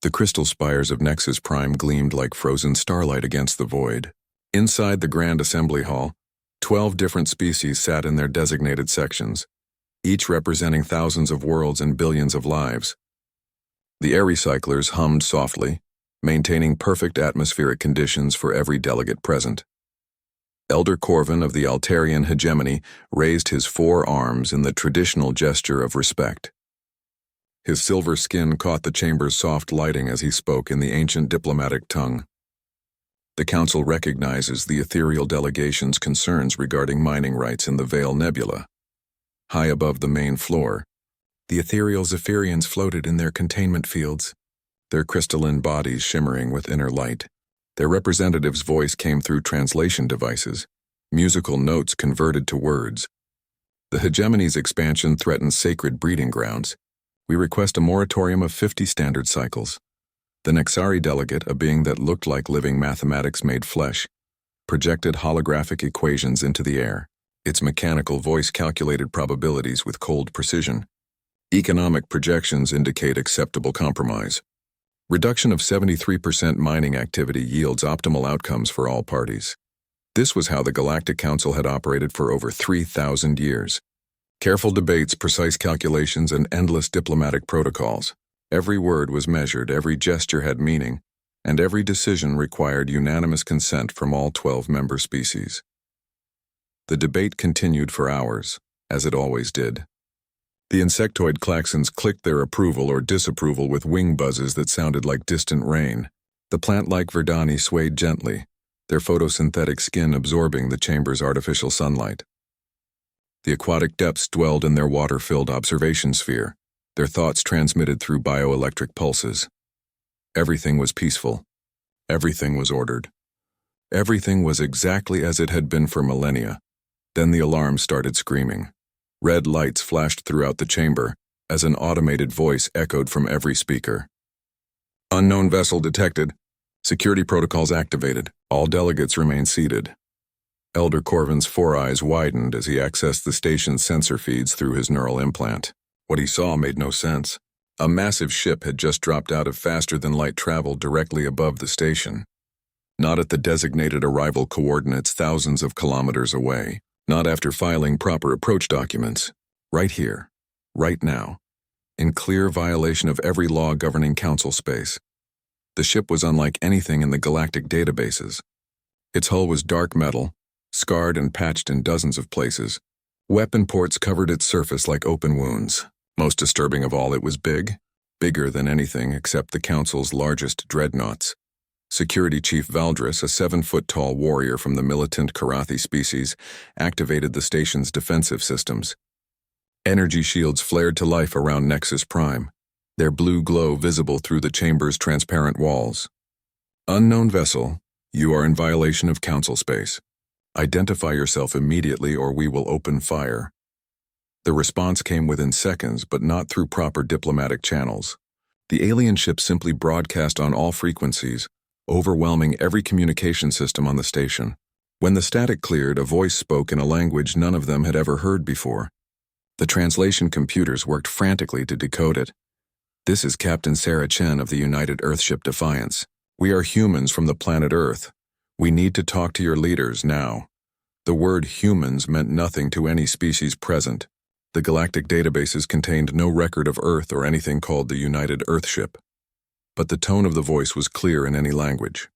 The crystal spires of Nexus Prime gleamed like frozen starlight against the void. Inside the Grand Assembly Hall, 12 different species sat in their designated sections, each representing thousands of worlds and billions of lives. The air recyclers hummed softly, maintaining perfect atmospheric conditions for every delegate present. Elder Corvin of the Altarian hegemony raised his 4 arms in the traditional gesture of respect. His silver skin caught the chamber's soft lighting as he spoke in the ancient diplomatic tongue. The Council recognizes the ethereal delegation's concerns regarding mining rights in the Veil Nebula. High above the main floor, the ethereal Zephyrians floated in their containment fields, their crystalline bodies shimmering with inner light. Their representative's voice came through translation devices, musical notes converted to words. The hegemony's expansion threatens sacred breeding grounds. We request a moratorium of 50 standard cycles. The Nexari delegate, a being that looked like living mathematics made flesh, projected holographic equations into the air. Its mechanical voice calculated probabilities with cold precision. Economic projections indicate acceptable compromise. Reduction of 73% mining activity yields optimal outcomes for all parties. This was how the Galactic Council had operated for over 3,000 years. Careful debates, precise calculations, and endless diplomatic protocols. Every word was measured, every gesture had meaning, and every decision required unanimous consent from all 12 member species. The debate continued for hours, as it always did. The insectoid klaxons clicked their approval or disapproval with wing buzzes that sounded like distant rain. The plant-like Verdani swayed gently, their photosynthetic skin absorbing the chamber's artificial sunlight. The aquatic depths dwelled in their water-filled observation sphere, their thoughts transmitted through bioelectric pulses. Everything was peaceful. Everything was ordered. Everything was exactly as it had been for millennia. Then the alarm started screaming. Red lights flashed throughout the chamber as an automated voice echoed from every speaker. Unknown vessel detected. Security protocols activated. All delegates remain seated. Elder Corvin's 4 eyes widened as he accessed the station's sensor feeds through his neural implant. What he saw made no sense. A massive ship had just dropped out of faster-than-light travel directly above the station. Not at the designated arrival coordinates thousands of kilometers away. Not after filing proper approach documents. Right here. Right now. In clear violation of every law governing Council space. The ship was unlike anything in the galactic databases. Its hull was dark metal, scarred and patched in dozens of places. Weapon ports covered its surface like open wounds. Most disturbing of all, it was big. Bigger than anything except the Council's largest dreadnoughts. Security Chief Valdris, a 7-foot-tall warrior from the militant Karathi species, activated the station's defensive systems. Energy shields flared to life around Nexus Prime, their blue glow visible through the chamber's transparent walls. Unknown vessel, you are in violation of Council space. Identify yourself immediately or we will open fire. The response came within seconds, but not through proper diplomatic channels. The alien ship simply broadcast on all frequencies, overwhelming every communication system on the station. When the static cleared, a voice spoke in a language none of them had ever heard before. The translation computers worked frantically to decode it. This is Captain Sarah Chen of the United Earthship Defiance. We are humans from the planet Earth. We need to talk to your leaders now. The word humans meant nothing to any species present. The galactic databases contained no record of Earth or anything called the United Earthship. But the tone of the voice was clear in any language.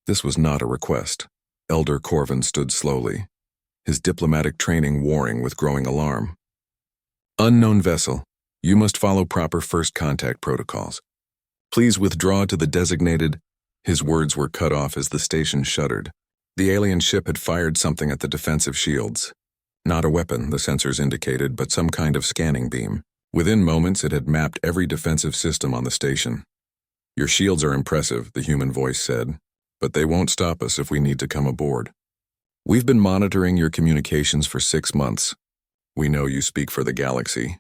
This was not a request. Elder Corvin stood slowly, his diplomatic training warring with growing alarm. Unknown vessel, you must follow proper first contact protocols. Please withdraw to the designated. His words were cut off as the station shuddered. The alien ship had fired something at the defensive shields. Not a weapon, the sensors indicated, but some kind of scanning beam. Within moments, it had mapped every defensive system on the station. Your shields are impressive, the human voice said, but they won't stop us if we need to come aboard. We've been monitoring your communications for 6 months. We know you speak for the galaxy.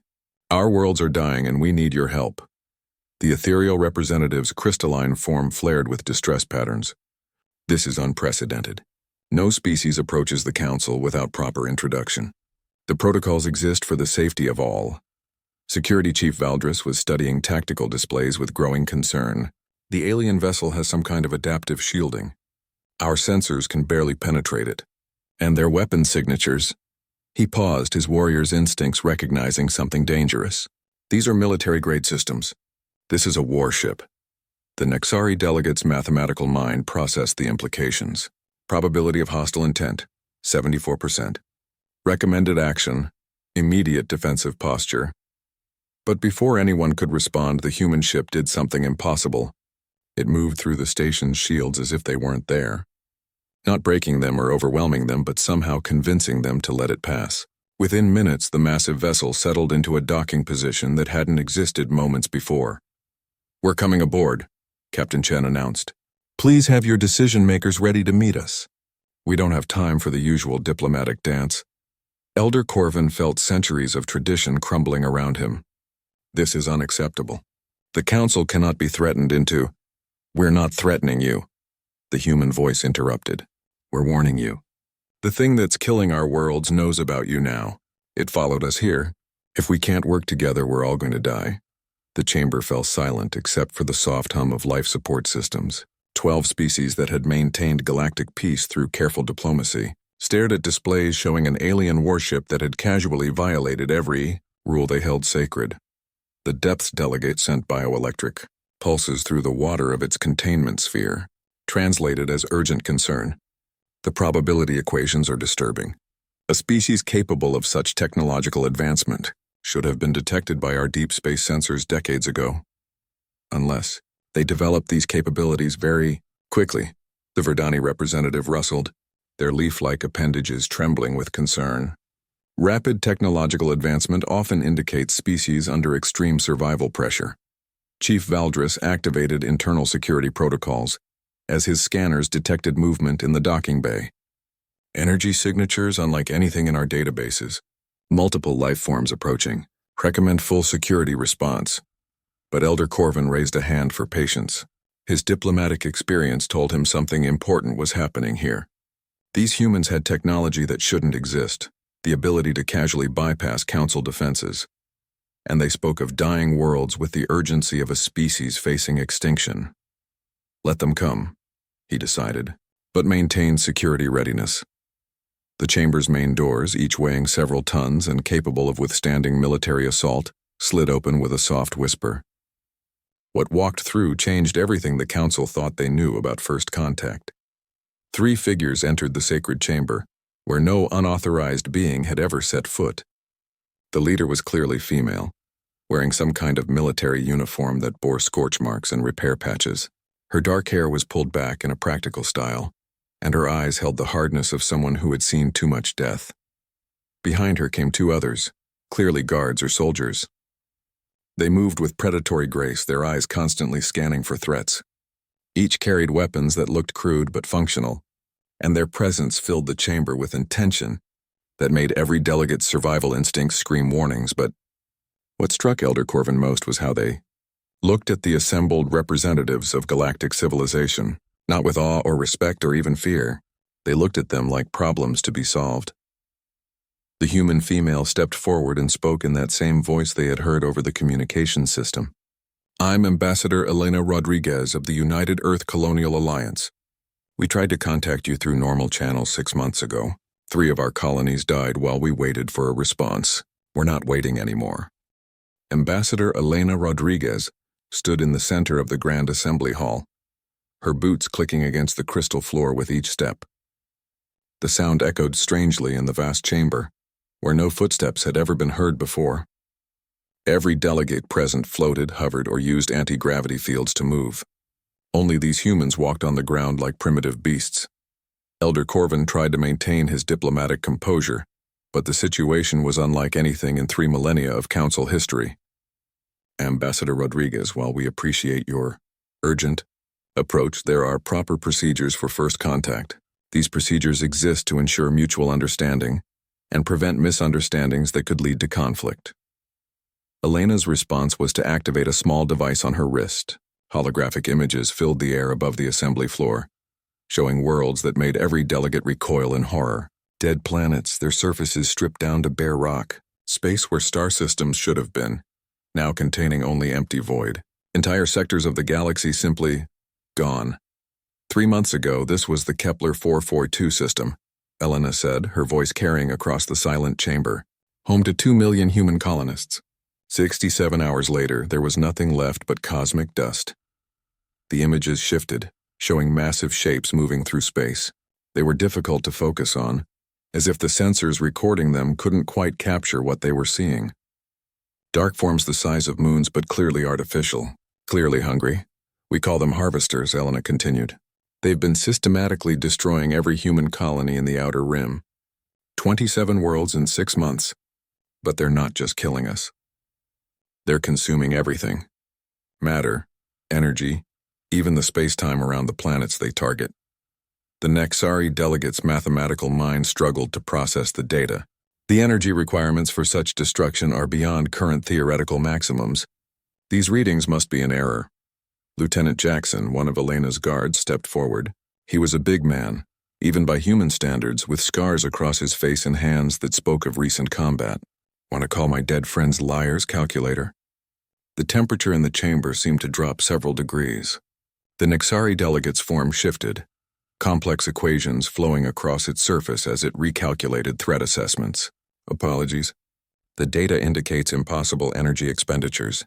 Our worlds are dying and we need your help. The ethereal representative's crystalline form flared with distress patterns. This is unprecedented. No species approaches the Council without proper introduction. The protocols exist for the safety of all. Security Chief Valdris was studying tactical displays with growing concern. The alien vessel has some kind of adaptive shielding. Our sensors can barely penetrate it. And their weapon signatures. He paused, his warrior's instincts recognizing something dangerous. These are military-grade systems. This is a warship. The Nexari delegate's mathematical mind processed the implications. Probability of hostile intent, 74%. Recommended action, immediate defensive posture. But before anyone could respond, the human ship did something impossible. It moved through the station's shields as if they weren't there. Not breaking them or overwhelming them, but somehow convincing them to let it pass. Within minutes, the massive vessel settled into a docking position that hadn't existed moments before. "We're coming aboard," Captain Chen announced. "Please have your decision-makers ready to meet us." "We don't have time for the usual diplomatic dance." Elder Corvin felt centuries of tradition crumbling around him. "This is unacceptable. The Council cannot be threatened into—" "We're not threatening you," the human voice interrupted. "We're warning you. The thing that's killing our worlds knows about you now. It followed us here. If we can't work together, we're all going to die." The chamber fell silent except for the soft hum of life support systems. 12 species that had maintained galactic peace through careful diplomacy stared at displays showing an alien warship that had casually violated every rule they held sacred. The Depths delegate sent bioelectric pulses through the water of its containment sphere, translated as urgent concern. The probability equations are disturbing. A species capable of such technological advancement should have been detected by our deep space sensors decades ago. Unless they developed these capabilities very quickly, the Verdani representative rustled, their leaf-like appendages trembling with concern. Rapid technological advancement often indicates species under extreme survival pressure. Chief Valdris activated internal security protocols as his scanners detected movement in the docking bay. Energy signatures unlike anything in our databases. Multiple life forms approaching. Recommend full security response. But Elder Corvin raised a hand for patience. His diplomatic experience told him something important was happening here. These humans had technology that shouldn't exist, the ability to casually bypass Council defenses. And they spoke of dying worlds with the urgency of a species facing extinction. Let them come, he decided, but maintain security readiness. The chamber's main doors, each weighing several tons and capable of withstanding military assault, slid open with a soft whisper. What walked through changed everything the Council thought they knew about first contact. 3 figures entered the sacred chamber, where no unauthorized being had ever set foot. The leader was clearly female, wearing some kind of military uniform that bore scorch marks and repair patches. Her dark hair was pulled back in a practical style, and her eyes held the hardness of someone who had seen too much death. Behind her came 2 others, clearly guards or soldiers. They moved with predatory grace, their eyes constantly scanning for threats. Each carried weapons that looked crude but functional, and their presence filled the chamber with intention that made every delegate's survival instincts scream warnings. But what struck Elder Corvin most was how they looked at the assembled representatives of galactic civilization, not with awe or respect or even fear. They looked at them like problems to be solved. The human female stepped forward and spoke in that same voice they had heard over the communication system. "I'm Ambassador Elena Rodriguez of the United Earth Colonial Alliance. We tried to contact you through normal channels 6 months ago. 3 of our colonies died while we waited for a response. We're not waiting anymore." Ambassador Elena Rodriguez stood in the center of the Grand Assembly Hall, her boots clicking against the crystal floor with each step. The sound echoed strangely in the vast chamber, where no footsteps had ever been heard before. Every delegate present floated, hovered, or used anti-gravity fields to move. Only these humans walked on the ground like primitive beasts. Elder Corvin tried to maintain his diplomatic composure, but the situation was unlike anything in 3 millennia of Council history. "Ambassador Rodriguez, while we appreciate your urgent approach, there are proper procedures for first contact. These procedures exist to ensure mutual understanding and prevent misunderstandings that could lead to conflict." Elena's response was to activate a small device on her wrist. Holographic images filled the air above the assembly floor, showing worlds that made every delegate recoil in horror. Dead planets, their surfaces stripped down to bare rock. Space where star systems should have been. now containing only empty void. Entire sectors of the galaxy simply gone. 3 months ago, this was the Kepler 442 system, Elena said, her voice carrying across the silent chamber. Home to 2 million human colonists. 67 hours later, there was nothing left but cosmic dust. The images shifted, showing massive shapes moving through space. They were difficult to focus on, as if the sensors recording them couldn't quite capture what they were seeing. Dark forms the size of moons but clearly artificial, clearly hungry. We call them harvesters, Elena continued. They've been systematically destroying every human colony in the outer rim. 27 worlds in 6 months. But they're not just killing us. They're consuming everything. Matter, energy, even the space-time around the planets they target. The Nexari delegates' mathematical minds struggled to process the data. The energy requirements for such destruction are beyond current theoretical maximums. These readings must be in error. Lieutenant Jackson, one of Elena's guards, stepped forward. He was a big man, even by human standards, with scars across his face and hands that spoke of recent combat. Want to call my dead friends liars, calculator? The temperature in the chamber seemed to drop several degrees. The Nexari delegate's form shifted, complex equations flowing across its surface as it recalculated threat assessments. Apologies. The data indicates impossible energy expenditures.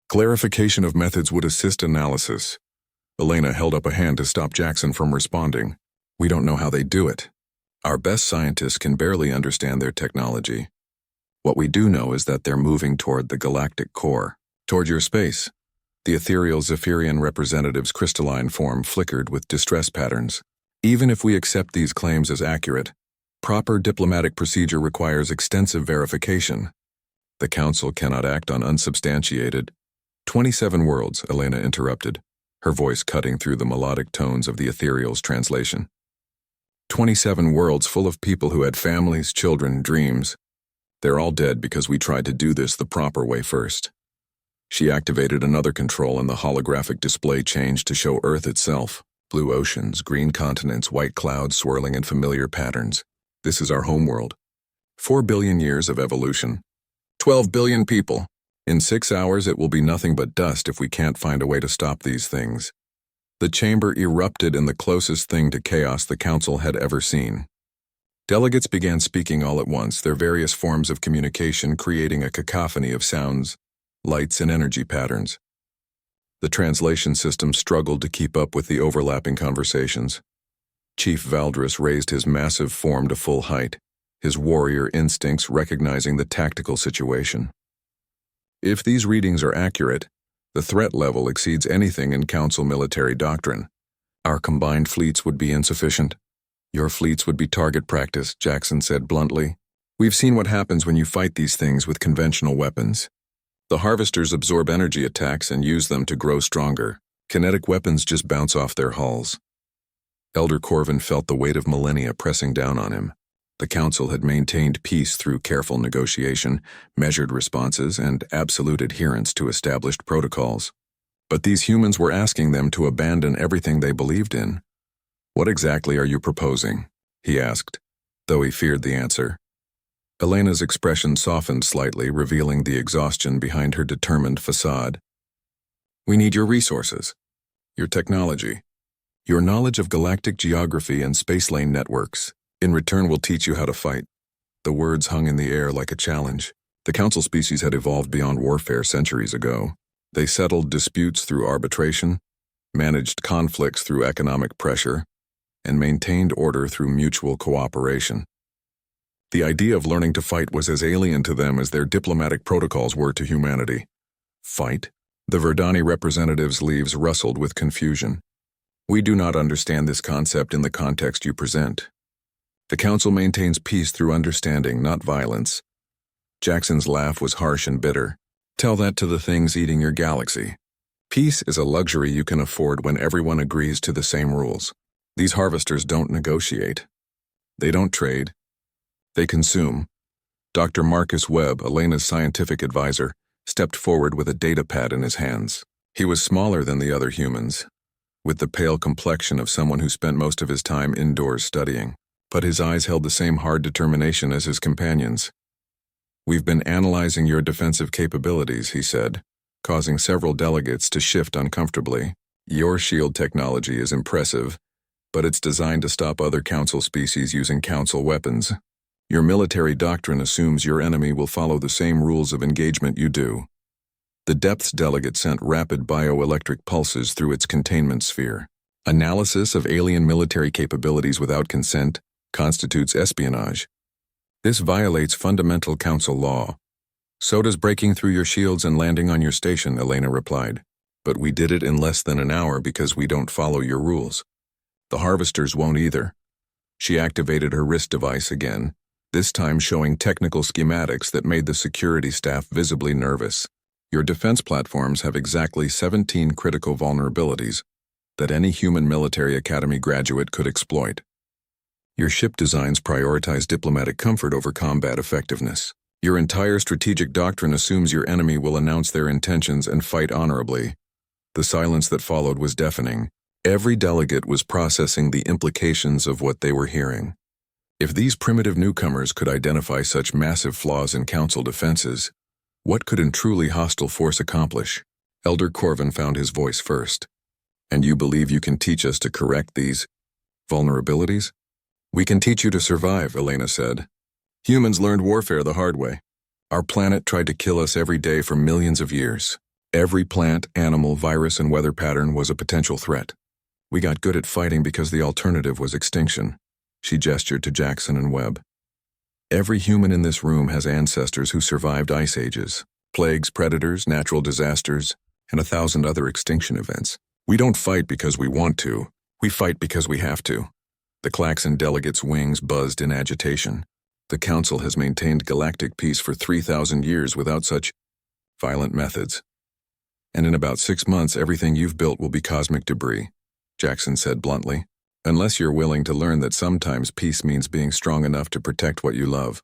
Clarification of methods would assist analysis. Elena held up a hand to stop Jackson from responding. We don't know how they do it. Our best scientists can barely understand their technology. What we do know is that they're moving toward the galactic core, toward your space. The ethereal Zephyrian representative's crystalline form flickered with distress patterns. Even if we accept these claims as accurate, proper diplomatic procedure requires extensive verification. The Council cannot act on unsubstantiated. 27 worlds, Elena interrupted, her voice cutting through the melodic tones of the ethereal's translation. 27 worlds full of people who had families, children, dreams. They're all dead because we tried to do this the proper way first. She activated another control and the holographic display changed to show Earth itself. Blue oceans, green continents, white clouds swirling in familiar patterns. This is our homeworld. 4 billion years of evolution. 12 billion people. In 6 hours it will be nothing but dust if we can't find a way to stop these things. The chamber erupted in the closest thing to chaos the Council had ever seen. Delegates began speaking all at once, their various forms of communication creating a cacophony of sounds, lights, and energy patterns. The translation system struggled to keep up with the overlapping conversations. Chief Valdris raised his massive form to full height, his warrior instincts recognizing the tactical situation. If these readings are accurate, the threat level exceeds anything in Council military doctrine. Our combined fleets would be insufficient. Your fleets would be target practice, Jackson said bluntly. We've seen what happens when you fight these things with conventional weapons. The harvesters absorb energy attacks and use them to grow stronger. Kinetic weapons just bounce off their hulls. Elder Corvin felt the weight of millennia pressing down on him. The Council had maintained peace through careful negotiation, measured responses, and absolute adherence to established protocols. But these humans were asking them to abandon everything they believed in. What exactly are you proposing? He asked, though he feared the answer. Elena's expression softened slightly, revealing the exhaustion behind her determined facade. We need your resources, your technology, your knowledge of galactic geography and space lane networks. In return, we'll teach you how to fight. The words hung in the air like a challenge. The Council species had evolved beyond warfare centuries ago. They settled disputes through arbitration, managed conflicts through economic pressure, and maintained order through mutual cooperation. The idea of learning to fight was as alien to them as their diplomatic protocols were to humanity. Fight? The Verdani representative's leaves rustled with confusion. We do not understand this concept in the context you present. The Council maintains peace through understanding, not violence. Jackson's laugh was harsh and bitter. Tell that to the things eating your galaxy. Peace is a luxury you can afford when everyone agrees to the same rules. These harvesters don't negotiate. They don't trade. They consume. Dr. Marcus Webb, Elena's scientific advisor, stepped forward with a data pad in his hands. He was smaller than the other humans, with the pale complexion of someone who spent most of his time indoors studying. But his eyes held the same hard determination as his companions. "We've been analyzing your defensive capabilities," he said, causing several delegates to shift uncomfortably. "Your shield technology is impressive, but it's designed to stop other Council species using Council weapons. Your military doctrine assumes your enemy will follow the same rules of engagement you do." The Depths delegate sent rapid bioelectric pulses through its containment sphere. "Analysis of alien military capabilities without consent constitutes espionage. This violates fundamental Council law." "So does breaking through your shields and landing on your station," Elena replied. "But we did it in less than an hour because we don't follow your rules. The Harvesters won't either." She activated her wrist device again, this time showing technical schematics that made the security staff visibly nervous. "Your defense platforms have exactly 17 critical vulnerabilities that any human military academy graduate could exploit. Your ship designs prioritize diplomatic comfort over combat effectiveness. Your entire strategic doctrine assumes your enemy will announce their intentions and fight honorably." The silence that followed was deafening. Every delegate was processing the implications of what they were hearing. If these primitive newcomers could identify such massive flaws in Council defenses, what could a truly hostile force accomplish? Elder Corvin found his voice first. "And you believe you can teach us to correct these vulnerabilities?" "We can teach you to survive," Elena said. "Humans learned warfare the hard way. Our planet tried to kill us every day for millions of years. Every plant, animal, virus, and weather pattern was a potential threat. We got good at fighting because the alternative was extinction." She gestured to Jackson and Webb. "Every human in this room has ancestors who survived ice ages, plagues, predators, natural disasters, and 1,000 other extinction events. We don't fight because we want to. We fight because we have to." The Klaxon delegates' wings buzzed in agitation. "The Council has maintained galactic peace for 3,000 years without such violent methods. And in about 6 months, everything you've built will be cosmic debris," Jackson said bluntly. "Unless you're willing to learn that sometimes peace means being strong enough to protect what you love."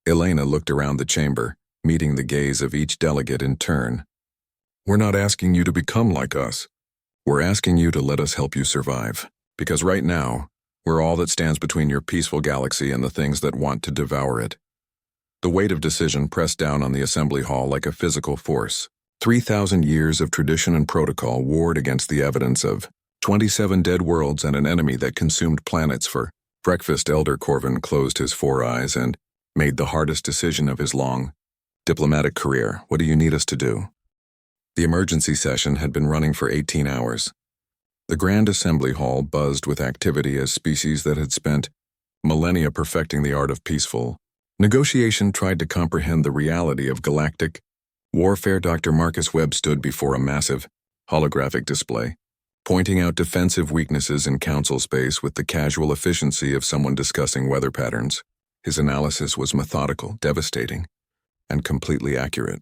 Elena looked around the chamber, meeting the gaze of each delegate in turn. "We're not asking you to become like us. We're asking you to let us help you survive. Because right now, we're all that stands between your peaceful galaxy and the things that want to devour it." The weight of decision pressed down on the assembly hall like a physical force. 3,000 years of tradition and protocol warred against the evidence of 27 dead worlds and an enemy that consumed planets for breakfast. Elder Corvin closed his 4 eyes and made the hardest decision of his long diplomatic career. "What do you need us to do?" The emergency session had been running for 18 hours. The Grand Assembly Hall buzzed with activity as species that had spent millennia perfecting the art of peaceful negotiation tried to comprehend the reality of galactic warfare. Dr. Marcus Webb stood before a massive holographic display, pointing out defensive weaknesses in Council space with the casual efficiency of someone discussing weather patterns. His analysis was methodical, devastating, and completely accurate.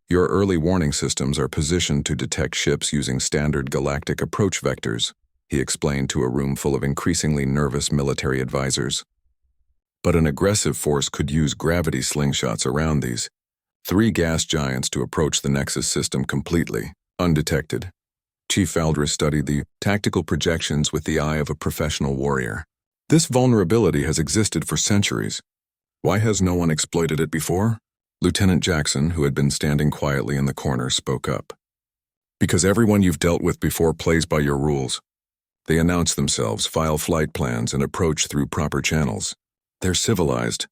"Your early warning systems are positioned to detect ships using standard galactic approach vectors," he explained to a room full of increasingly nervous military advisors. "But an aggressive force could use gravity slingshots around these 3 gas giants to approach the Nexus system completely undetected." Chief Valdris studied the tactical projections with the eye of a professional warrior. "This vulnerability has existed for centuries. Why has no one exploited it before?" Lieutenant Jackson, who had been standing quietly in the corner, spoke up. "Because everyone you've dealt with before plays by your rules. They announce themselves, file flight plans, and approach through proper channels. They're civilized."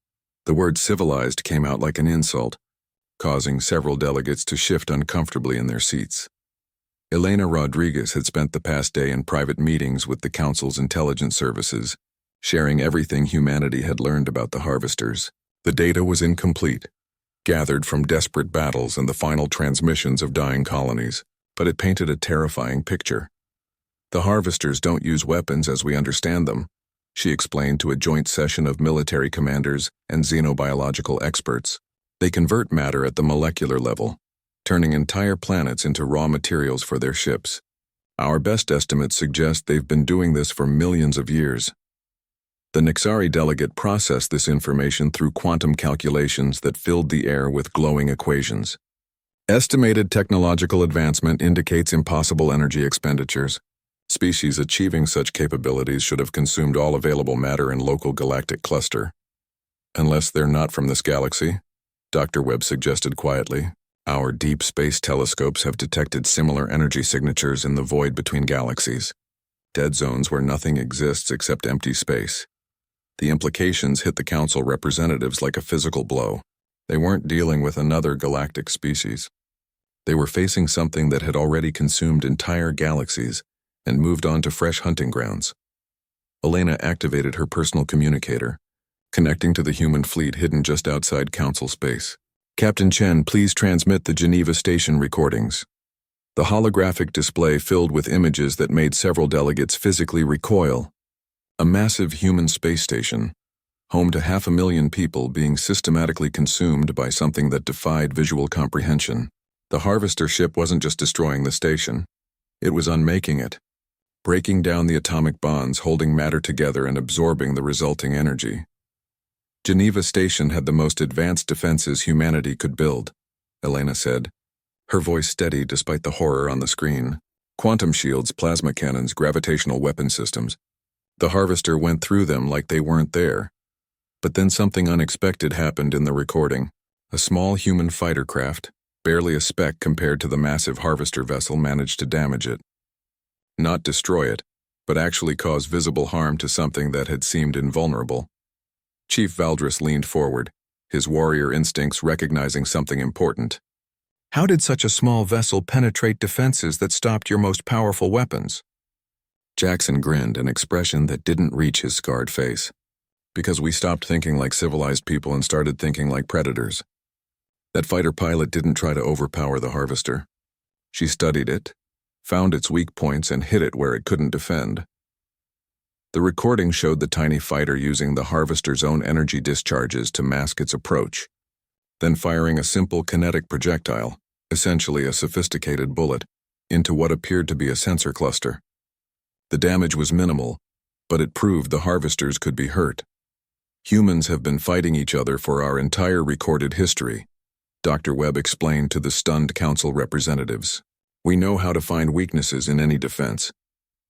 The word civilized came out like an insult, causing several delegates to shift uncomfortably in their seats. Elena Rodriguez had spent the past day in private meetings with the Council's intelligence services, sharing everything humanity had learned about the Harvesters. The data was incomplete, gathered from desperate battles and the final transmissions of dying colonies, but it painted a terrifying picture. "The Harvesters don't use weapons as we understand them," she explained to a joint session of military commanders and xenobiological experts. "They convert matter at the molecular level, turning entire planets into raw materials for their ships. Our best estimates suggest they've been doing this for millions of years." The Nixari delegate processed this information through quantum calculations that filled the air with glowing equations. "Estimated technological advancement indicates impossible energy expenditures. Species achieving such capabilities should have consumed all available matter in local galactic cluster. Unless they're not from this galaxy, Dr. Webb suggested quietly. Our deep space telescopes have detected similar energy signatures in the void between galaxies. Dead zones where nothing exists except empty space. The implications hit the Council representatives like a physical blow. They weren't dealing with another galactic species. They were facing something that had already consumed entire galaxies and moved on to fresh hunting grounds. Elena activated her personal communicator, connecting to the human fleet hidden just outside Council space. Captain Chen, please transmit the Geneva station recordings. The holographic display filled with images that made several delegates physically recoil. A massive human space station, home to 500,000 people being systematically consumed by something that defied visual comprehension. The harvester ship wasn't just destroying the station, it was unmaking it, breaking down the atomic bonds holding matter together and absorbing the resulting energy. Geneva Station had the most advanced defenses humanity could build, Elena said, her voice steady despite the horror on the screen. Quantum shields, plasma cannons, gravitational weapon systems. The harvester went through them like they weren't there. But then something unexpected happened in the recording. A small human fighter craft, barely a speck compared to the massive harvester vessel, managed to damage it. Not destroy it, but actually cause visible harm to something that had seemed invulnerable. Chief Valdris leaned forward, his warrior instincts recognizing something important. How did such a small vessel penetrate defenses that stopped your most powerful weapons? Jackson grinned, an expression that didn't reach his scarred face. Because we stopped thinking like civilized people and started thinking like predators. That fighter pilot didn't try to overpower the harvester. She studied it, found its weak points, and hit it where it couldn't defend. The recording showed the tiny fighter using the harvester's own energy discharges to mask its approach, then firing a simple kinetic projectile, essentially a sophisticated bullet, into what appeared to be a sensor cluster. The damage was minimal, but it proved the harvesters could be hurt. Humans have been fighting each other for our entire recorded history, Dr. Webb explained to the stunned Council representatives. We know how to find weaknesses in any defense,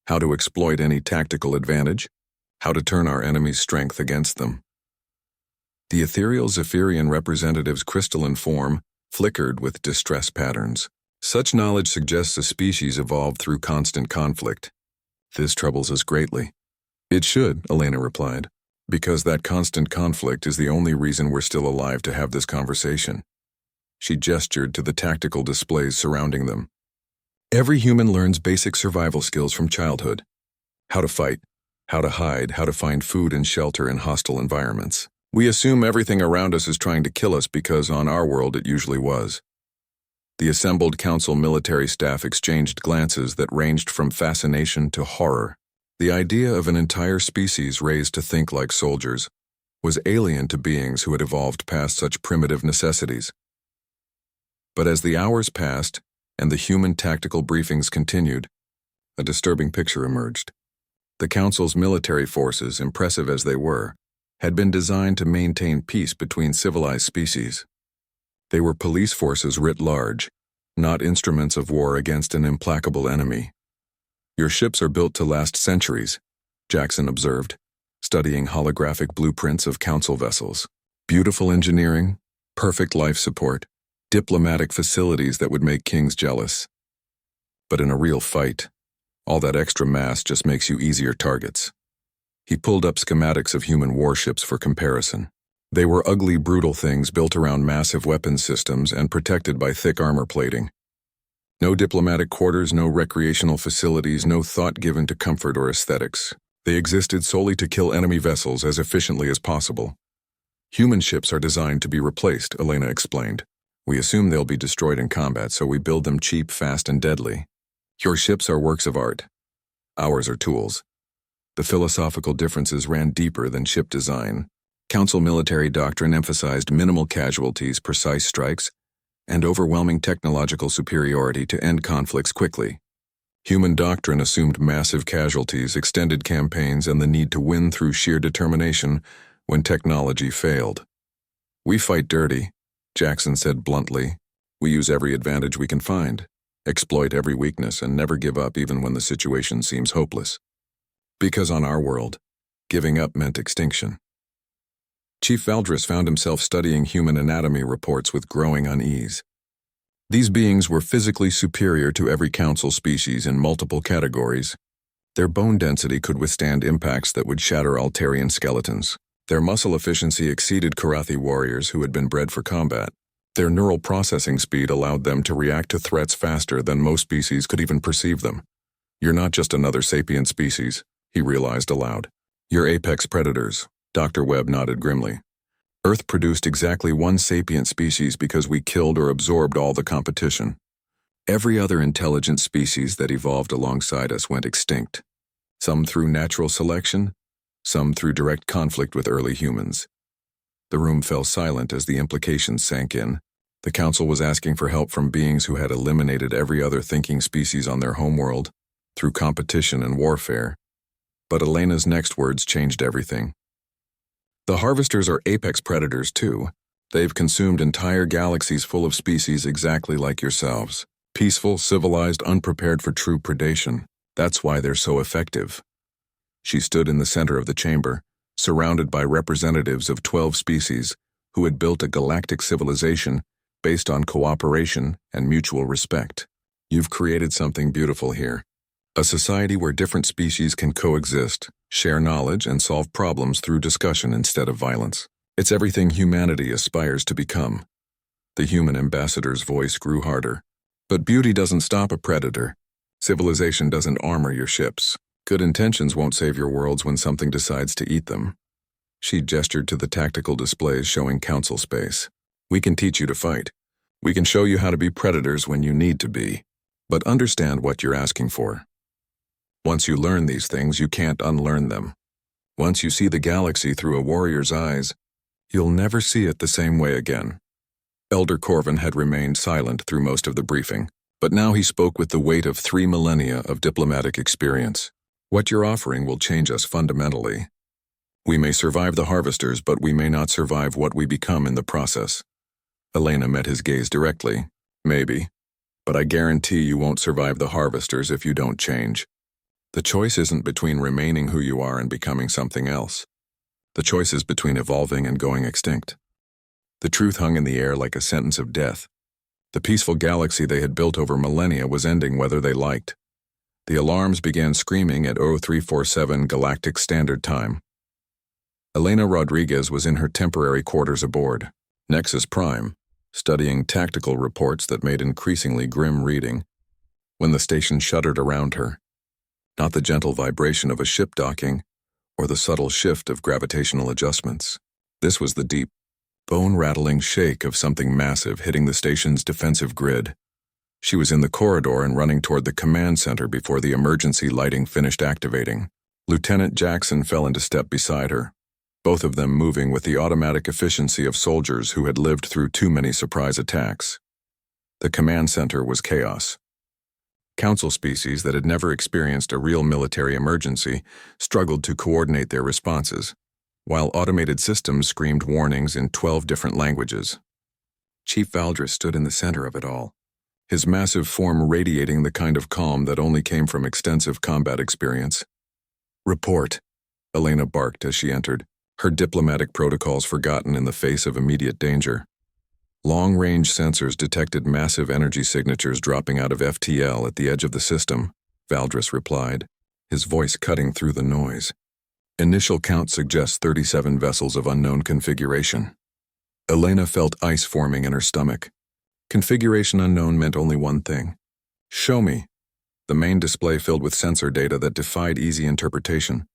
how to exploit any tactical advantage, how to turn our enemy's strength against them. The ethereal Zephyrian representative's crystalline form flickered with distress patterns. Such knowledge suggests a species evolved through constant conflict. This troubles us greatly. It should, Elena replied, because that constant conflict is the only reason we're still alive to have this conversation. She gestured to the tactical displays surrounding them. Every human learns basic survival skills from childhood. How to fight, how to hide, how to find food and shelter in hostile environments. We assume everything around us is trying to kill us because on our world it usually was. The assembled Council military staff exchanged glances that ranged from fascination to horror. The idea of an entire species raised to think like soldiers was alien to beings who had evolved past such primitive necessities. But as the hours passed and the human tactical briefings continued, a disturbing picture emerged. The Council's military forces, impressive as they were, had been designed to maintain peace between civilized species. They were police forces writ large, not instruments of war against an implacable enemy. Your ships are built to last centuries, Jackson observed, studying holographic blueprints of Council vessels. Beautiful engineering, perfect life support, diplomatic facilities that would make kings jealous. But in a real fight, all that extra mass just makes you easier targets. He pulled up schematics of human warships for comparison. They were ugly, brutal things built around massive weapons systems and protected by thick armor plating. No diplomatic quarters, no recreational facilities, no thought given to comfort or aesthetics. They existed solely to kill enemy vessels as efficiently as possible. Human ships are designed to be replaced, Elena explained. We assume they'll be destroyed in combat, so we build them cheap, fast, and deadly. Your ships are works of art. Ours are tools. The philosophical differences ran deeper than ship design. Council military doctrine emphasized minimal casualties, precise strikes, and overwhelming technological superiority to end conflicts quickly. Human doctrine assumed massive casualties, extended campaigns, and the need to win through sheer determination when technology failed. We fight dirty, Jackson said bluntly. We use every advantage we can find, exploit every weakness, and never give up even when the situation seems hopeless. Because on our world, giving up meant extinction. Chief Valdris found himself studying human anatomy reports with growing unease. These beings were physically superior to every council species in multiple categories. Their bone density could withstand impacts that would shatter Altarian skeletons. Their muscle efficiency exceeded Karathi warriors who had been bred for combat. Their neural processing speed allowed them to react to threats faster than most species could even perceive them. "You're not just another sapient species," he realized aloud. "You're apex predators." Dr. Webb nodded grimly. "Earth produced exactly one sapient species because we killed or absorbed all the competition. Every other intelligent species that evolved alongside us went extinct. Some through natural selection, some through direct conflict with early humans." The room fell silent as the implications sank in. The council was asking for help from beings who had eliminated every other thinking species on their homeworld through competition and warfare. But Elena's next words changed everything. "The harvesters are apex predators too. They've consumed entire galaxies full of species exactly like yourselves. Peaceful, civilized, unprepared for true predation. That's why they're so effective." She stood in the center of the chamber, surrounded by representatives of 12 species who had built a galactic civilization based on cooperation and mutual respect. "You've created something beautiful here. A society where different species can coexist, share knowledge, and solve problems through discussion instead of violence. It's everything humanity aspires to become." The human ambassador's voice grew harder. "But beauty doesn't stop a predator. Civilization doesn't armor your ships. Good intentions won't save your worlds when something decides to eat them." She gestured to the tactical displays showing council space. "We can teach you to fight. We can show you how to be predators when you need to be. But understand what you're asking for. Once you learn these things, you can't unlearn them. Once you see the galaxy through a warrior's eyes, you'll never see it the same way again." Elder Corvin had remained silent through most of the briefing, but now he spoke with the weight of 3 millennia of diplomatic experience. "What you're offering will change us fundamentally. We may survive the harvesters, but we may not survive what we become in the process." Elena met his gaze directly. "Maybe, but I guarantee you won't survive the harvesters if you don't change. The choice isn't between remaining who you are and becoming something else. The choice is between evolving and going extinct." The truth hung in the air like a sentence of death. The peaceful galaxy they had built over millennia was ending whether they liked. The alarms began screaming at 0347 Galactic Standard Time. Elena Rodriguez was in her temporary quarters aboard, Nexus Prime, studying tactical reports that made increasingly grim reading, when the station shuddered around her. Not the gentle vibration of a ship docking, or the subtle shift of gravitational adjustments. This was the deep, bone-rattling shake of something massive hitting the station's defensive grid. She was in the corridor and running toward the command center before the emergency lighting finished activating. Lieutenant Jackson fell into step beside her, both of them moving with the automatic efficiency of soldiers who had lived through too many surprise attacks. The command center was chaos. Council species that had never experienced a real military emergency struggled to coordinate their responses, while automated systems screamed warnings in 12 different languages. Chief Valdris stood in the center of it all, his massive form radiating the kind of calm that only came from extensive combat experience. "Report," Elena barked as she entered, her diplomatic protocols forgotten in the face of immediate danger. Long-range sensors detected massive energy signatures dropping out of FTL at the edge of the system, Valdris replied, his voice cutting through the noise. "Initial count suggests 37 vessels of unknown configuration." Elena felt ice forming in her stomach. Configuration unknown meant only one thing. "Show me." The main display filled with sensor data that defied easy interpretation.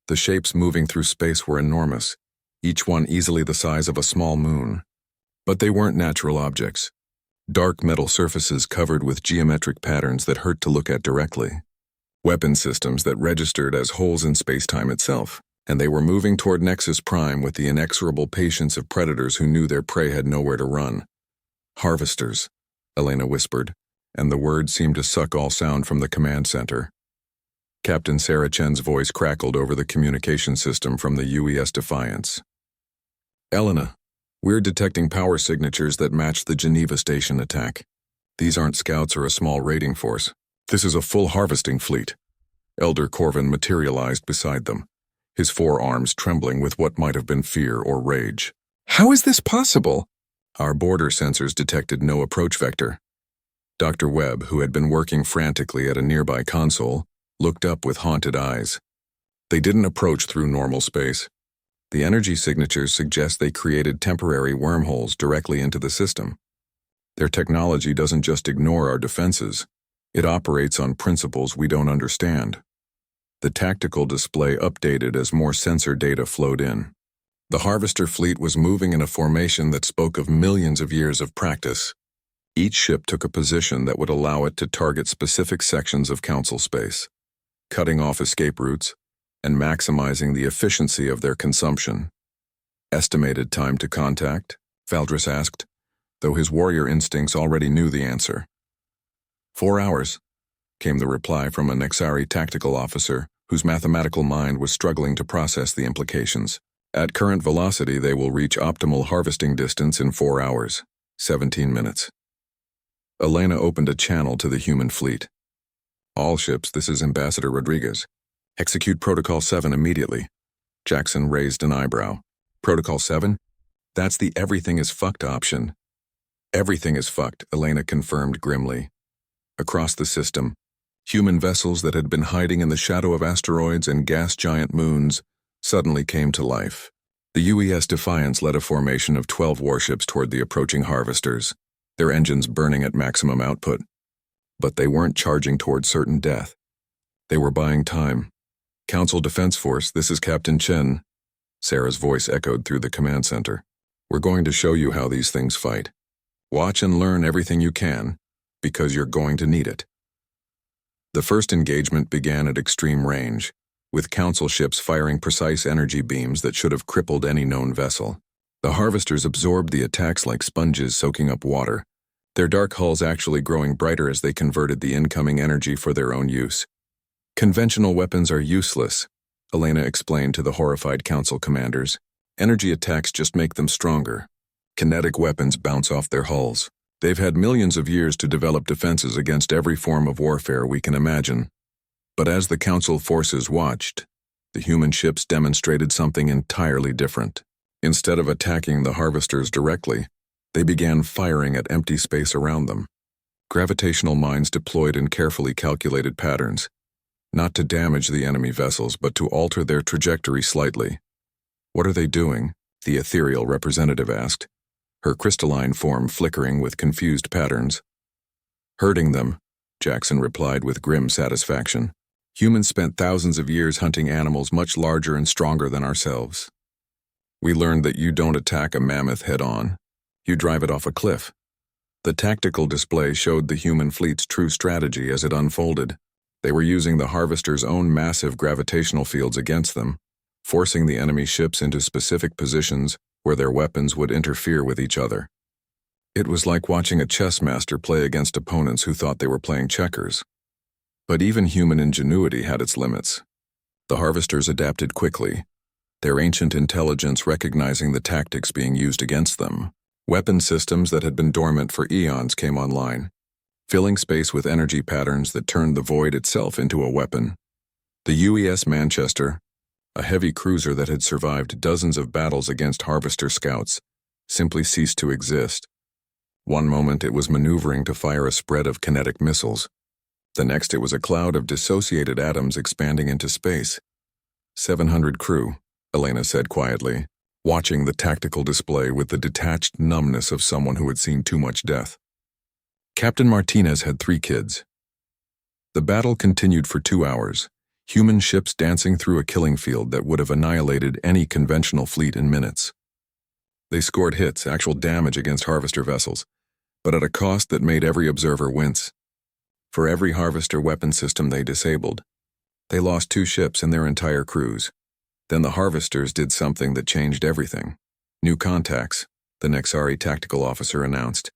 The shapes moving through space were enormous, each one easily the size of a small moon. But they weren't natural objects. Dark metal surfaces covered with geometric patterns that hurt to look at directly. Weapon systems that registered as holes in space-time itself, and they were moving toward Nexus Prime with the inexorable patience of predators who knew their prey had nowhere to run. "Harvesters," Elena whispered, and the words seemed to suck all sound from the command center. Captain Sarah Chen's voice crackled over the communication system from the UES Defiance. "Elena, we're detecting power signatures that match the Geneva Station attack. These aren't scouts or a small raiding force. This is a full harvesting fleet." Elder Corvin materialized beside them, his forearms trembling with what might have been fear or rage. How is this possible? Our border sensors detected no approach vector. Dr. Webb, who had been working frantically at a nearby console, looked up with haunted eyes. They didn't approach through normal space. The energy signatures suggest they created temporary wormholes directly into the system. Their technology doesn't just ignore our defenses. It operates on principles we don't understand. The tactical display updated as more sensor data flowed in. The Harvester fleet was moving in a formation that spoke of millions of years of practice. Each ship took a position that would allow it to target specific sections of Council space, cutting off escape routes and maximizing the efficiency of their consumption. Estimated time to contact? Valdris asked, though his warrior instincts already knew the answer. 4 hours, came the reply from a Nexari tactical officer whose mathematical mind was struggling to process the implications. At current velocity, they will reach optimal harvesting distance in 4 hours, 17 minutes. Elena opened a channel to the human fleet. All ships, this is Ambassador Rodriguez. Execute Protocol 7 immediately. Jackson raised an eyebrow. Protocol 7? That's the everything is fucked option. Everything is fucked, Elena confirmed grimly. Across the system, human vessels that had been hiding in the shadow of asteroids and gas giant moons suddenly came to life. The UES Defiance led a formation of 12 warships toward the approaching harvesters, their engines burning at maximum output. But they weren't charging toward certain death. They were buying time. Council Defense Force, this is Captain Chen. Sarah's voice echoed through the command center. We're going to show you how these things fight. Watch and learn everything you can, because you're going to need it. The first engagement began at extreme range, with Council ships firing precise energy beams that should have crippled any known vessel. The harvesters absorbed the attacks like sponges soaking up water, their dark hulls actually growing brighter as they converted the incoming energy for their own use. Conventional weapons are useless, Elena explained to the horrified Council commanders. Energy attacks just make them stronger. Kinetic weapons bounce off their hulls. They've had millions of years to develop defenses against every form of warfare we can imagine. But as the Council forces watched, the human ships demonstrated something entirely different. Instead of attacking the harvesters directly, they began firing at empty space around them. Gravitational mines deployed in carefully calculated patterns, not to damage the enemy vessels, but to alter their trajectory slightly. What are they doing? The ethereal representative asked, her crystalline form flickering with confused patterns. Hurting them, Jackson replied with grim satisfaction. Humans spent thousands of years hunting animals much larger and stronger than ourselves. We learned that you don't attack a mammoth head-on. You drive it off a cliff. The tactical display showed the human fleet's true strategy as it unfolded. They were using the harvesters' own massive gravitational fields against them, forcing the enemy ships into specific positions where their weapons would interfere with each other. It was like watching a chess master play against opponents who thought they were playing checkers. But even human ingenuity had its limits. The harvesters adapted quickly, their ancient intelligence recognizing the tactics being used against them. Weapon systems that had been dormant for eons came online, filling space with energy patterns that turned the void itself into a weapon. The UES Manchester, a heavy cruiser that had survived dozens of battles against harvester scouts, simply ceased to exist. One moment it was maneuvering to fire a spread of kinetic missiles. The next it was a cloud of dissociated atoms expanding into space. 700 crew, Elena said quietly, watching the tactical display with the detached numbness of someone who had seen too much death. Captain Martinez had 3 kids. The battle continued for 2 hours, human ships dancing through a killing field that would have annihilated any conventional fleet in minutes. They scored hits, actual damage against harvester vessels, but at a cost that made every observer wince. For every harvester weapon system they disabled, they lost 2 ships and their entire crews. Then the harvesters did something that changed everything. New contacts, the Nexari tactical officer announced,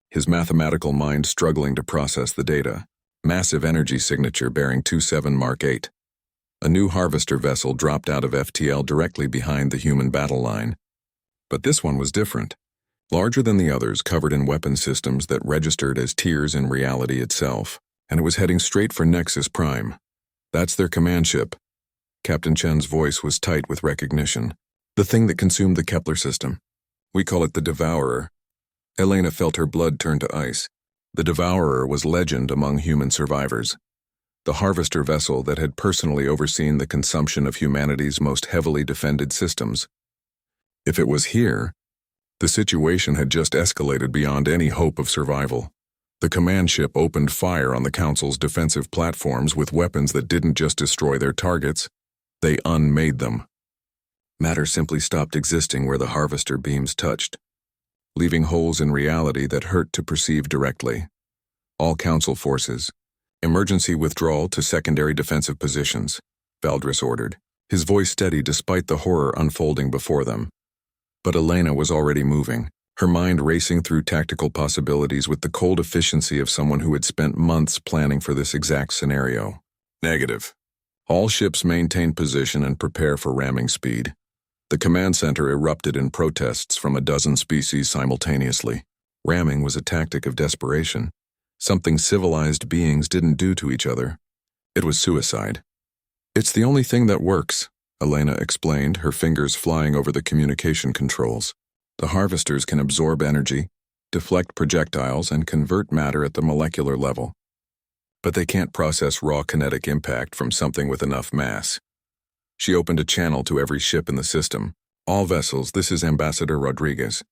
his mathematical mind struggling to process the data. Massive energy signature bearing 27 Mark 8. A new harvester vessel dropped out of FTL directly behind the human battle line. But this one was different. Larger than the others, covered in weapon systems that registered as tiers in reality itself, and it was heading straight for Nexus Prime. That's their command ship. Captain Chen's voice was tight with recognition. The thing that consumed the Kepler system. We call it the Devourer. Elena felt her blood turn to ice. The Devourer was legend among human survivors. The harvester vessel that had personally overseen the consumption of humanity's most heavily defended systems. If it was here, the situation had just escalated beyond any hope of survival. The command ship opened fire on the Council's defensive platforms with weapons that didn't just destroy their targets, they unmade them. Matter simply stopped existing where the harvester beams touched, leaving holes in reality that hurt to perceive directly. All Council forces, emergency withdrawal to secondary defensive positions, Valdris ordered, his voice steady despite the horror unfolding before them. But Elena was already moving, her mind racing through tactical possibilities with the cold efficiency of someone who had spent months planning for this exact scenario. Negative. All ships maintain position and prepare for ramming speed. The command center erupted in protests from a dozen species simultaneously. Ramming was a tactic of desperation, something civilized beings didn't do to each other. It was suicide. It's the only thing that works, Elena explained, her fingers flying over the communication controls. The harvesters can absorb energy, deflect projectiles, and convert matter at the molecular level. But they can't process raw kinetic impact from something with enough mass. She opened a channel to every ship in the system. All vessels, this is Ambassador Rodriguez.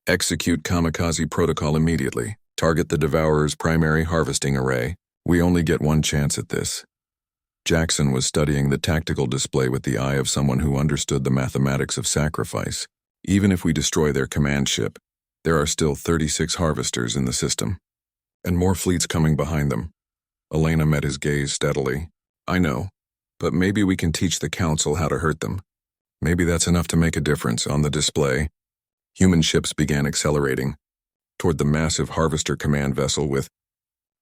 Execute kamikaze protocol immediately. Target the Devourer's primary harvesting array. We only get one chance at this. Jackson was studying the tactical display with the eye of someone who understood the mathematics of sacrifice. Even if we destroy their command ship, there are still 36 harvesters in the system. And more fleets coming behind them. Elena met his gaze steadily. I know, but maybe we can teach the Council how to hurt them. Maybe that's enough to make a difference. On the display, human ships began accelerating toward the massive harvester command vessel with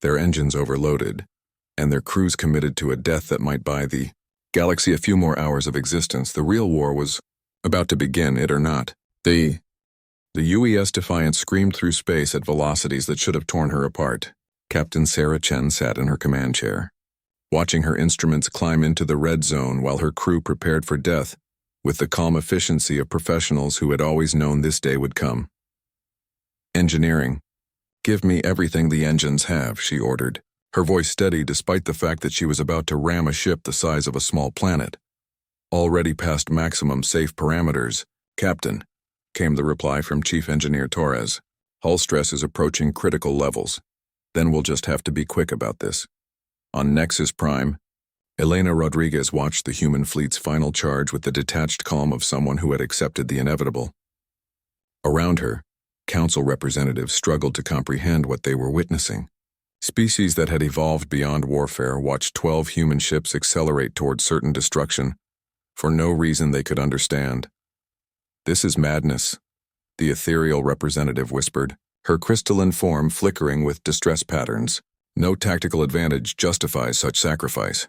their engines overloaded and their crews committed to a death that might buy the galaxy a few more hours of existence. The real war was about to begin, it or not. The UES Defiant screamed through space at velocities that should have torn her apart. Captain Sarah Chen sat in her command chair, watching her instruments climb into the red zone while her crew prepared for death with the calm efficiency of professionals who had always known this day would come. Engineering. Give me everything the engines have, she ordered, her voice steady despite the fact that she was about to ram a ship the size of a small planet. Already past maximum safe parameters, Captain, came the reply from Chief Engineer Torres. Hull stress is approaching critical levels. Then we'll just have to be quick about this. On Nexus Prime, Elena Rodriguez watched the human fleet's final charge with the detached calm of someone who had accepted the inevitable. Around her, Council representatives struggled to comprehend what they were witnessing. Species that had evolved beyond warfare watched 12 human ships accelerate toward certain destruction for no reason they could understand. This is madness, the ethereal representative whispered, her crystalline form flickering with distress patterns. No tactical advantage justifies such sacrifice.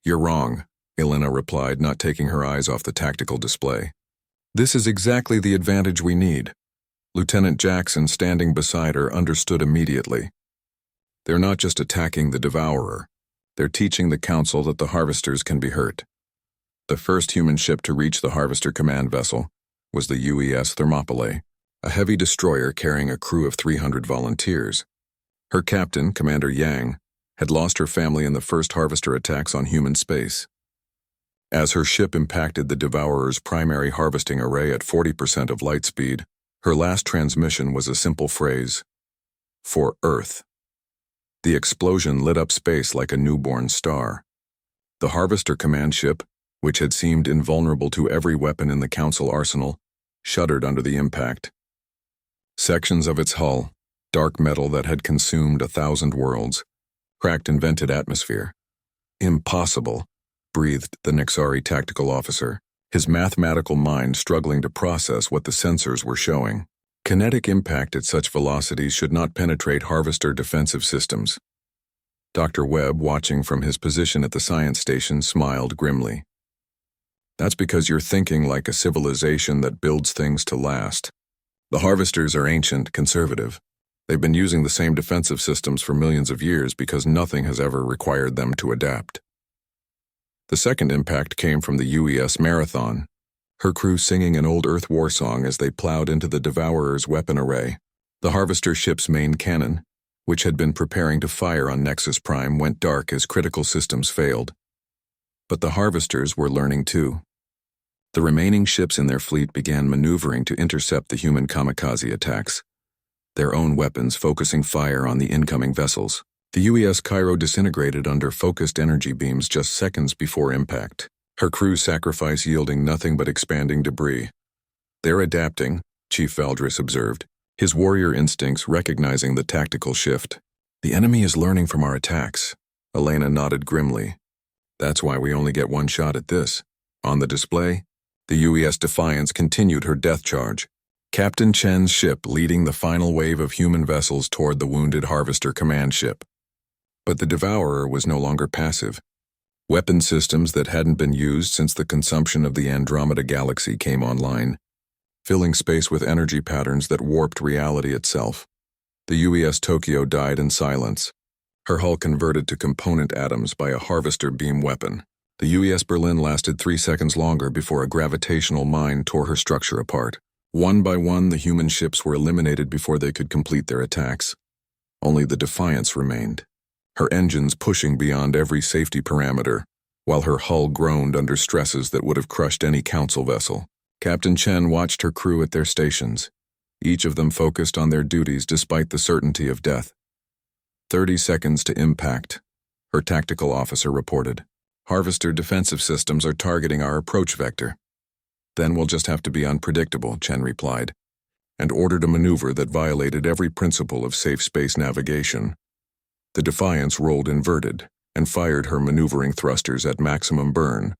You're wrong, Elena replied, not taking her eyes off the tactical display. This is exactly the advantage we need. Lieutenant Jackson, standing beside her, understood immediately. They're not just attacking the Devourer. They're teaching the Council that the Harvesters can be hurt. The first human ship to reach the Harvester command vessel was the UES Thermopylae, a heavy destroyer carrying a crew of 300 volunteers. Her captain, Commander Yang, had lost her family in the first Harvester attacks on human space. As her ship impacted the Devourer's primary harvesting array at 40% of light speed, her last transmission was a simple phrase, "For Earth." The explosion lit up space like a newborn star. The Harvester command ship, which had seemed invulnerable to every weapon in the Council arsenal, shuddered under the impact. Sections of its hull, dark metal that had consumed 1,000 worlds, cracked in vented atmosphere. Impossible, breathed the Nexari tactical officer, his mathematical mind struggling to process what the sensors were showing. Kinetic impact at such velocities should not penetrate Harvester defensive systems. Dr. Webb, watching from his position at the science station, smiled grimly. That's because you're thinking like a civilization that builds things to last. The Harvesters are ancient, conservative. They've been using the same defensive systems for millions of years because nothing has ever required them to adapt. The second impact came from the UES Marathon, her crew singing an old Earth war song as they plowed into the Devourer's weapon array. The Harvester ship's main cannon, which had been preparing to fire on Nexus Prime, went dark as critical systems failed. But the Harvesters were learning too. The remaining ships in their fleet began maneuvering to intercept the human kamikaze attacks, their own weapons focusing fire on the incoming vessels. The UES Cairo disintegrated under focused energy beams just seconds before impact, her crew's sacrifice yielding nothing but expanding debris. "They're adapting," Chief Valdris observed, his warrior instincts recognizing the tactical shift. "The enemy is learning from our attacks," Elena nodded grimly. "That's why we only get one shot at this." On the display, the UES Defiance continued her death charge, Captain Chen's ship leading the final wave of human vessels toward the wounded Harvester command ship. But the Devourer was no longer passive. Weapon systems that hadn't been used since the consumption of the Andromeda Galaxy came online, filling space with energy patterns that warped reality itself. The UES Tokyo died in silence, her hull converted to component atoms by a Harvester beam weapon. The UES Berlin lasted 3 seconds longer before a gravitational mine tore her structure apart. One by one, the human ships were eliminated before they could complete their attacks. Only the Defiance remained, her engines pushing beyond every safety parameter, while her hull groaned under stresses that would have crushed any Council vessel. Captain Chen watched her crew at their stations, each of them focused on their duties despite the certainty of death. 30 seconds to impact, her tactical officer reported. "Harvester defensive systems are targeting our approach vector." "Then we'll just have to be unpredictable," Chen replied, and ordered a maneuver that violated every principle of safe space navigation. The Defiance rolled inverted and fired her maneuvering thrusters at maximum burn,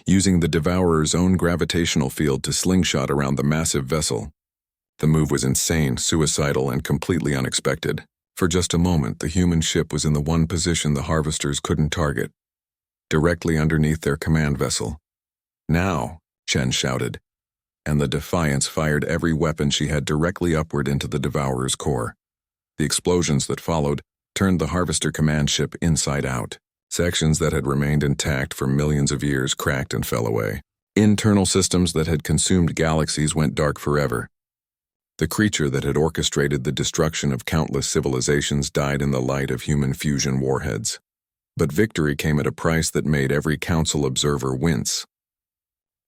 using the Devourer's own gravitational field to slingshot around the massive vessel. The move was insane, suicidal, and completely unexpected. For just a moment, the human ship was in the one position the Harvesters couldn't target, directly underneath their command vessel. "Now!" Chen shouted, and the Defiance fired every weapon she had directly upward into the Devourer's core. The explosions that followed turned the Harvester command ship inside out. Sections that had remained intact for millions of years cracked and fell away. Internal systems that had consumed galaxies went dark forever. The creature that had orchestrated the destruction of countless civilizations died in the light of human fusion warheads. But victory came at a price that made every Council observer wince.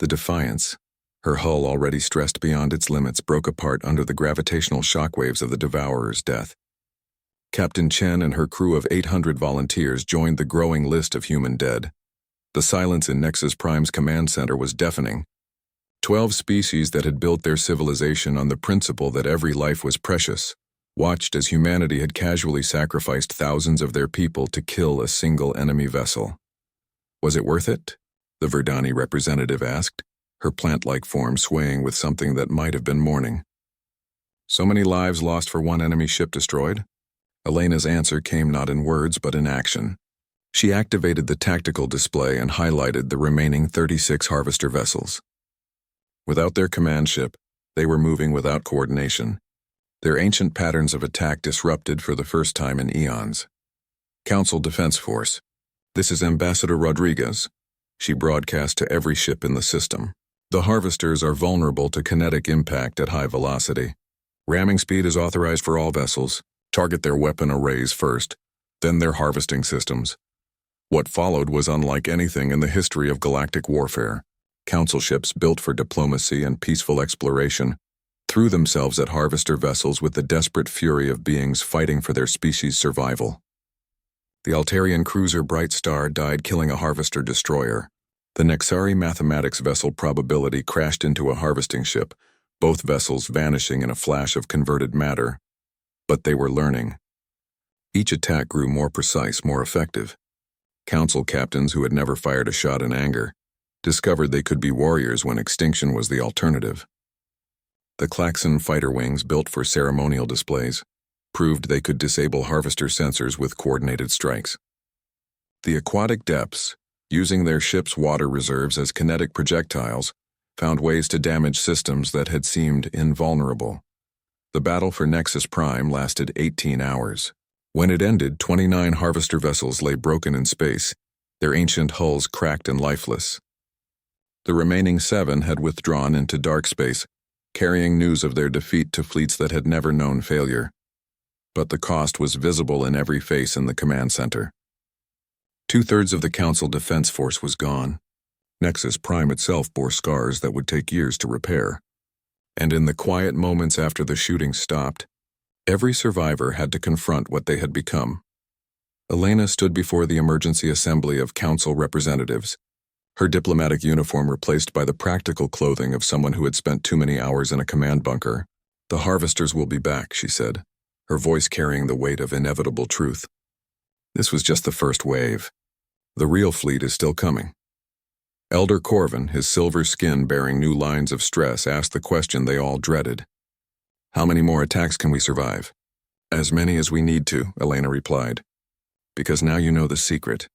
The Defiance, her hull already stressed beyond its limits, broke apart under the gravitational shockwaves of the Devourer's death. Captain Chen and her crew of 800 volunteers joined the growing list of human dead. The silence in Nexus Prime's command center was deafening. 12 species that had built their civilization on the principle that every life was precious watched as humanity had casually sacrificed thousands of their people to kill a single enemy vessel. "Was it worth it?" the Verdani representative asked, her plant-like form swaying with something that might have been mourning. "So many lives lost for one enemy ship destroyed?" Elena's answer came not in words but in action. She activated the tactical display and highlighted the remaining 36 Harvester vessels. Without their command ship, they were moving without coordination, their ancient patterns of attack disrupted for the first time in eons. "Council Defense Force, this is Ambassador Rodriguez," she broadcast to every ship in the system. "The Harvesters are vulnerable to kinetic impact at high velocity. Ramming speed is authorized for all vessels. Target their weapon arrays first, then their harvesting systems." What followed was unlike anything in the history of galactic warfare. Council ships built for diplomacy and peaceful exploration threw themselves at Harvester vessels with the desperate fury of beings fighting for their species' survival. The Altarian cruiser Bright Star died killing a Harvester destroyer. The Nexari mathematics vessel Probability crashed into a harvesting ship, both vessels vanishing in a flash of converted matter. But they were learning. Each attack grew more precise, more effective. Council captains who had never fired a shot in anger discovered they could be warriors when extinction was the alternative. The Klaxon fighter wings, built for ceremonial displays, proved they could disable Harvester sensors with coordinated strikes. The Aquatic Depths, using their ship's water reserves as kinetic projectiles, found ways to damage systems that had seemed invulnerable. The battle for Nexus Prime lasted 18 hours. When it ended, 29 Harvester vessels lay broken in space, their ancient hulls cracked and lifeless. The remaining 7 had withdrawn into dark space, carrying news of their defeat to fleets that had never known failure. But the cost was visible in every face in the command center. 2/3 of the Council Defense Force was gone. Nexus Prime itself bore scars that would take years to repair. And in the quiet moments after the shooting stopped, every survivor had to confront what they had become. Elena stood before the emergency assembly of council representatives, her diplomatic uniform replaced by the practical clothing of someone who had spent too many hours in a command bunker. "The harvesters will be back," she said, her voice carrying the weight of inevitable truth. "This was just the first wave. The real fleet is still coming." Elder Corvin, his silver skin bearing new lines of stress, asked the question they all dreaded. "How many more attacks can we survive?" "As many as we need to," Elena replied. "Because now you know the secret.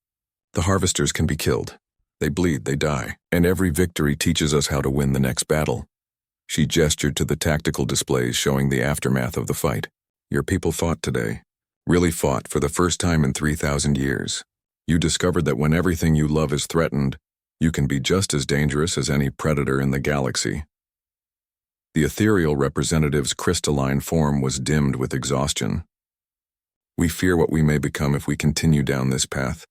The harvesters can be killed. They bleed, they die, and every victory teaches us how to win the next battle." She gestured to the tactical displays showing the aftermath of the fight. "Your people fought today. Really fought for the first time in 3,000 years. You discovered that when everything you love is threatened, you can be just as dangerous as any predator in the galaxy." The ethereal representative's crystalline form was dimmed with exhaustion. "We fear what we may become if we continue down this path."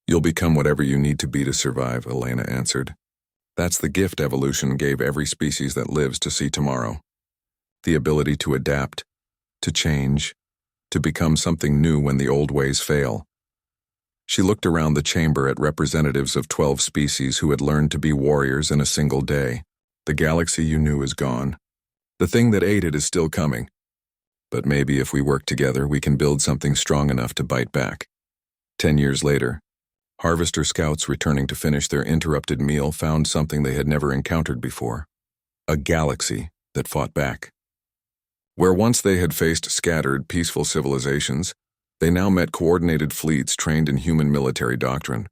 "You'll become whatever you need to be to survive," Elena answered. "That's the gift evolution gave every species that lives to see tomorrow. The ability to adapt, to change, to become something new when the old ways fail." She looked around the chamber at representatives of 12 species who had learned to be warriors in a single day. "The galaxy you knew is gone. The thing that ate it is still coming. But maybe if we work together, we can build something strong enough to bite back." 10 years later, Harvester scouts returning to finish their interrupted meal found something they had never encountered before: a galaxy that fought back. Where once they had faced scattered, peaceful civilizations, they now met coordinated fleets trained in human military doctrine.